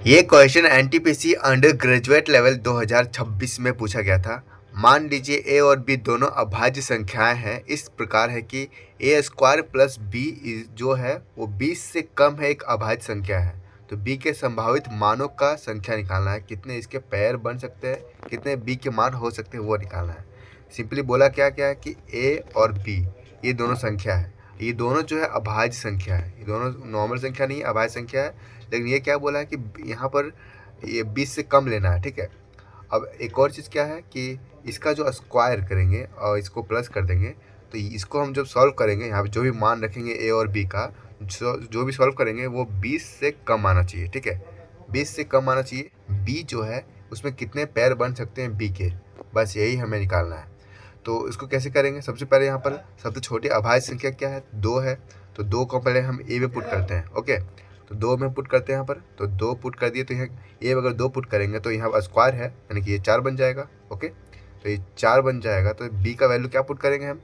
ये question NTPC under graduate level 2026 में पूछा गया था। मान लीजिए ए और बी दोनों अभाज्य संख्याएं हैं। इस प्रकार है कि ए स्क्वायर प्लस बी जो है वो 20 से कम है, एक अभाज्य संख्या है। तो बी के संभावित मानों का संख्या निकालना है, कितने इसके पेयर बन सकते हैं, कितने बी के मान हो सकते हैं वो निकालना है। सिंपली बोला क्या क्या है कि ए और बी ये दोनों संख्या है, ये दोनों जो है अभाज्य संख्या है, ये दोनों नॉर्मल संख्या नहीं है, अभाज्य संख्या है। लेकिन ये क्या बोला है कि यहाँ पर ये 20 से कम लेना है, ठीक है। अब एक और चीज़ क्या है कि इसका जो स्क्वायर करेंगे और इसको प्लस कर देंगे, तो इसको हम जब सॉल्व करेंगे, यहाँ पे जो भी मान रखेंगे ए और बी का, जो भी सॉल्व करेंगे वो 20 से कम आना चाहिए, ठीक है। 20 से कम आना चाहिए। बी जो है उसमें कितने पैर बन सकते हैं बी के, बस यही हमें निकालना है। तो इसको कैसे करेंगे, सबसे पहले यहाँ पर सबसे छोटी अभाज्य संख्या क्या है, 2 है। तो 2 को पहले हम ए में पुट करते हैं, ओके। तो 2 में पुट करते हैं यहाँ पर, तो 2 पुट कर दिए। तो यहाँ ए अगर 2 पुट करेंगे तो यहाँ स्क्वायर है, यानी कि ये 4 बन जाएगा, ओके। तो ये 4 बन जाएगा। तो बी का वैल्यू क्या पुट करेंगे हम,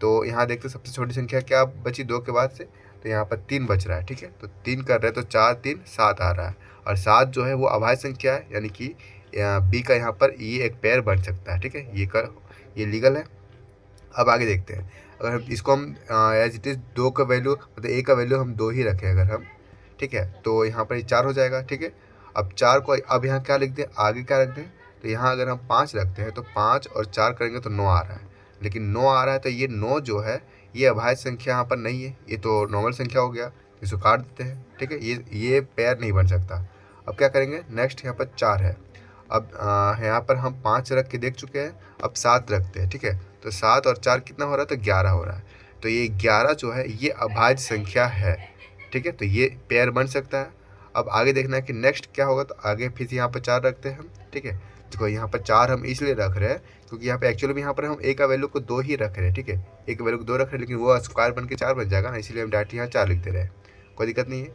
तो यहाँ देखते हैं सबसे छोटी संख्या क्या बची 2 के बाद से, तो यहाँ पर 3 बच रहा है, ठीक है। तो 3 कर रहे हैं, तो 4 3 7 आ रहा है। और 7 जो है वो अभाज्य संख्या है, यानी कि बी का यहाँ पर ये एक पेयर बन सकता है, ठीक है। ये लीगल है। अब आगे देखते हैं, अगर हम इसको हम एज इट इज़ 2 का वैल्यू मतलब ए का वैल्यू हम 2 ही रखें अगर हम, ठीक है, तो यहाँ पर ये 4 हो जाएगा, ठीक है। अब 4 को अब यहाँ क्या लिख दें, आगे क्या रख दें, तो यहाँ अगर हम 5 रखते हैं तो 5 और 4 करेंगे तो 9 आ रहा है। लेकिन 9 आ रहा है तो ये 9 जो है ये अभाज्य संख्या यहाँ पर नहीं है, ये तो नॉर्मल संख्या हो गया, इसको काट देते हैं, ठीक है। ये पेयर नहीं बन सकता। अब क्या करेंगे, नेक्स्ट यहाँ पर 4 है। अब यहाँ पर हम 5 रख के देख चुके हैं, अब 7 रखते हैं, ठीक है। तो 7 और 4 कितना हो रहा है, तो 11 हो रहा है। तो ये 11 जो है ये अभाज्य संख्या है, ठीक है। तो ये पेयर बन सकता है। अब आगे देखना है कि नेक्स्ट क्या होगा, तो आगे फिर से यहाँ पर 4 रखते हैं हम, ठीक है। देखो यहाँ पर 4 हम इसलिए रख रहे हैं क्योंकि यहाँ पे एक्चुअली में यहाँ पर हम ए का वैल्यू को 2 ही रख रहे हैं, ठीक है। ए का वैल्यू को 2 रख रहे हैं, लेकिन वो स्क्वायर बन के 4 बन जाएगा ना, इसीलिए हम डायरेक्ट यहाँ 4 लिख दे रहे हैं, कोई दिक्कत नहीं है।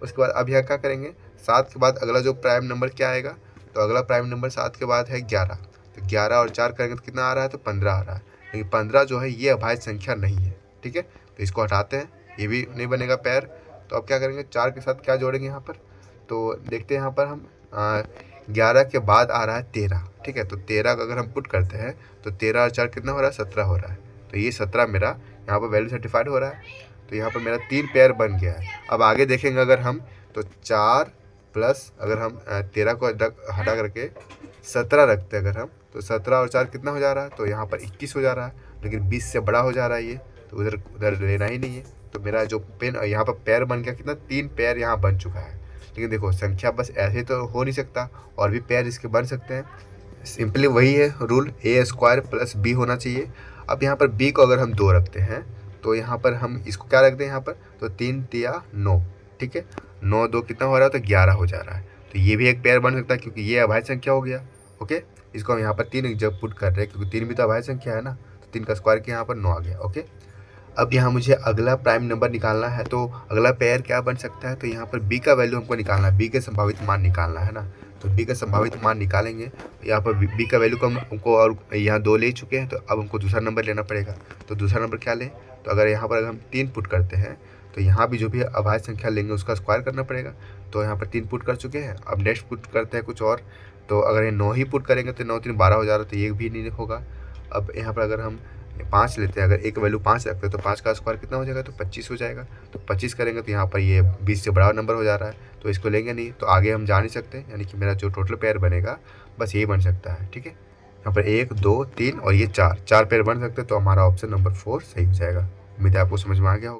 उसके बाद अब यहाँ क्या करेंगे, 7 के बाद अगला जो प्राइम नंबर क्या आएगा, तो अगला प्राइम नंबर 7 के बाद है 11। तो 11 और 4 करेंगे तो कितना आ रहा है, तो 15 आ रहा है। लेकिन 15 जो है ये अभाज्य संख्या नहीं है, ठीक है। तो इसको हटाते हैं, ये भी नहीं बनेगा पेयर। तो अब क्या करेंगे, 4 के साथ क्या जोड़ेंगे यहाँ पर, तो देखते हैं यहाँ पर हम 11 के बाद आ रहा है 13, ठीक है। तो 13 का अगर हम पुट करते हैं तो 13 और 4 कितना हो रहा है, 17 हो रहा है। तो ये 17 मेरा यहाँ पर वैल्यू सर्टिफाइड हो रहा है। तो यहाँ पर मेरा 3 पेयर बन गया है। अब आगे देखेंगे अगर हम, तो 4 प्लस अगर हम 13 को हटा करके 17 रखते हैं अगर हम, तो 17 और 4 कितना हो जा रहा है, तो यहाँ पर 21 हो जा रहा है। लेकिन 20 से बड़ा हो जा रहा है ये, तो उधर लेना ही नहीं है। तो मेरा जो पेन यहाँ पर पेयर बन गया कितना, 3 पेयर यहाँ बन चुका है। लेकिन देखो संख्या बस ऐसे तो हो नहीं सकता, और भी पेयर इसके बन सकते हैं। सिंपली वही है रूल, ए स्क्वायर प्लस बी होना चाहिए। अब यहाँ पर बी को अगर हम 2 रखते हैं तो यहाँ पर हम इसको क्या रख दें यहाँ पर, तो 3 तिया 9, ठीक है। 9 2 कितना हो रहा है, तो 11 हो जा रहा है। तो ये भी एक पेयर बन सकता है क्योंकि ये अभाज्य संख्या हो गया, ओके। इसको हम यहाँ पर 3 जब पुट कर रहे हैं क्योंकि 3 भी तो अभाज्य संख्या है ना, तो 3 का स्क्वायर के यहाँ पर 9 आ गया, ओके। अब यहाँ मुझे अगला प्राइम नंबर निकालना है, तो अगला पेयर क्या बन सकता है, तो यहाँ पर बी का वैल्यू हमको निकालना है, बी के संभावित मान निकालना है ना। तो बी का संभावित मान निकालेंगे, यहाँ पर बी का वैल्यू को हमको, और यहाँ 2 ले चुके हैं, तो अब हमको दूसरा नंबर लेना पड़ेगा। तो दूसरा नंबर क्या लें, तो अगर यहाँ पर अगर हम 3 पुट करते हैं तो यहाँ भी जो भी अभाज्य संख्या लेंगे उसका स्क्वायर करना पड़ेगा। तो यहाँ पर 3 पुट कर चुके हैं। अब नेक्स्ट पुट करते हैं कुछ और, तो अगर ये 9 ही पुट करेंगे तो 9 3 12 हो जा रहा है, तो ये भी नहीं होगा। अब यहाँ पर अगर हम 5 लेते हैं, अगर एक वैल्यू 5 रखते हैं तो 5 का स्क्वायर कितना हो जाएगा, तो 25 हो जाएगा। तो 25 करेंगे तो यहाँ पर ये 20 से बड़ा नंबर हो जा रहा है, तो इसको लेंगे नहीं, तो आगे हम जा नहीं सकते। यानी कि मेरा जो टोटल पेयर बनेगा बस यही बन सकता है, ठीक है। यहाँ पर 1 2 3 और ये 4 पेयर बन सकते हैं, तो हमारा ऑप्शन नंबर 4 सही हो जाएगा। उम्मीद है आपको समझ में आ गया हो।